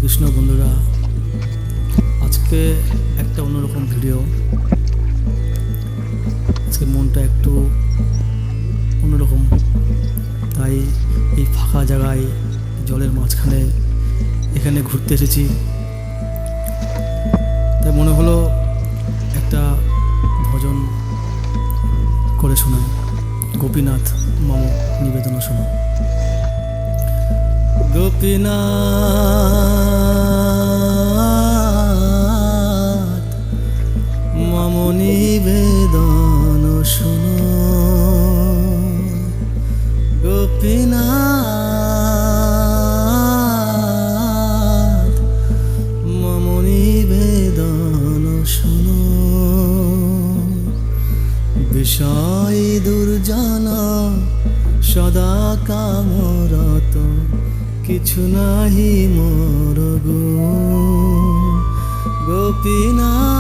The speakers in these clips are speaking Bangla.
কৃষ্ণ বন্ধুরা, আজকে একটা অন্যরকম ভিডিও। আজকে মনটা একটু অন্যরকম, তাই এই ফাঁকা জায়গায় জলের মাঝখানে এখানে ঘুরতে এসেছি। তাই মনে হলো একটা ভজন করে শোনায়, গোপীনাথ মম নিবেদন শোনো। গোপীনাথ মম নিবেদন শোনো, গোপীনাথ মম নিবেদন শোনো। বিষয় দুর্জন সদা কামরত, কিছু নাহি মোর গুণ। গোপীনাথ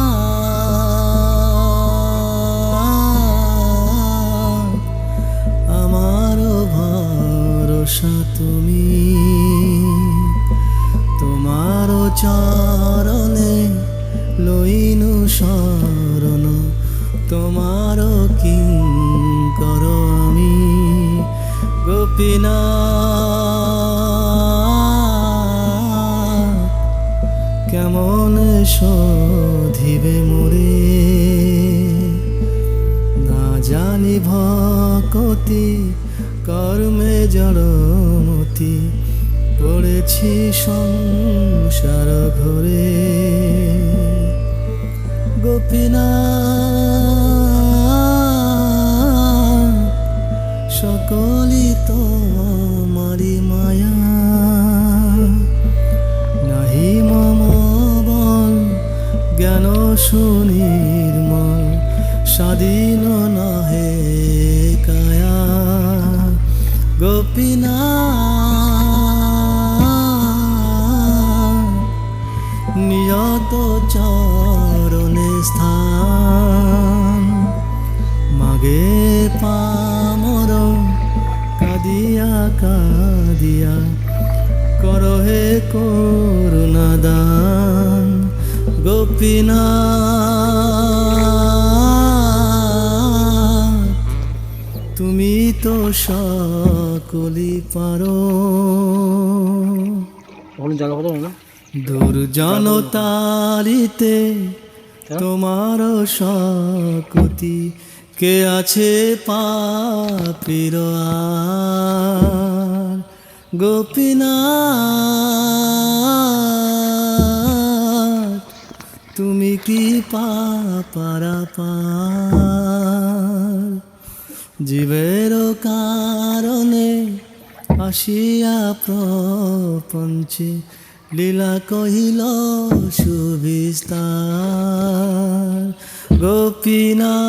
আমার ভরসা তুমি, তোমার চরণে লইনু শরণ, তোমার কিঙ্কর আমি। গোপীনাথ কেমন শোধিবে মোরে, না জানি ভকতি কর্মে জড়মতি, পড়েছি সংসার ঘরে। গোপীনাথ সকলি তোমারি মায়া, নাহি মম বল জ্ঞান সুনির্মল, স্বাধীন নহে কায়া। গোপীনাথ নিয়ত চরণে স্থান, মাগে পামর কাদিয়া কাদিয়া, করহে করুণা দান। গোপীনাথ তুমি তো সকলি পারো, দুর্জন তারিতে তোমার শক্তি, কে আছে পাপীর আর। গোপীনাথ তুমি কি পারাপার, জীবের কারণে আসিয়া প্রপঞ্চে, লীলা কহিল সুবিস্তার। গোপীনাথ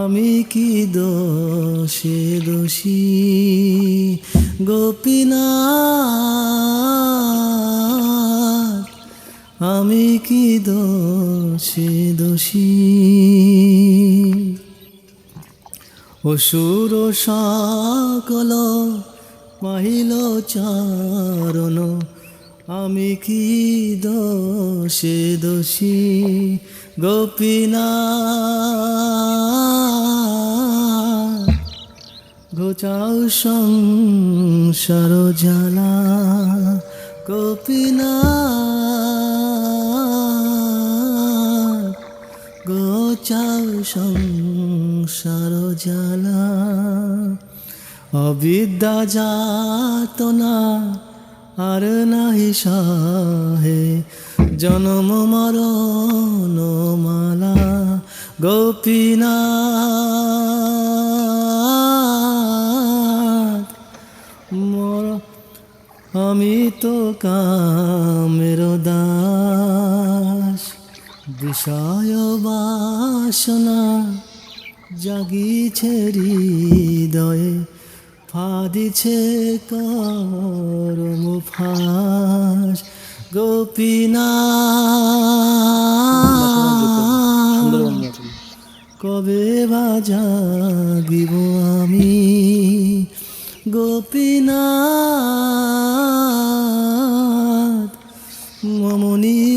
আমি কি দোষে দোষী, গোপীনাথ আমি কি দোষে দোষী। অসুর সকল মাহিল চরণ, আমি কি দোষে দোষী। গোপীনাথ ঘোচাও সংসার জ্বালা, গোপীনাথ ঘোচাও সংসার জ্বালা। অবিদ্যা যাতনা আর নাহি সহে, জনম মরণ মালা। গোপীনাথ আমি তো কামের দাস, বিষয় বাসনা জাগিছে হৃদয়ে, ফাদিছে করম ফাঁস। গোপীনাথ কবে বা জাগিব আমি, গোপীনাথ মমনি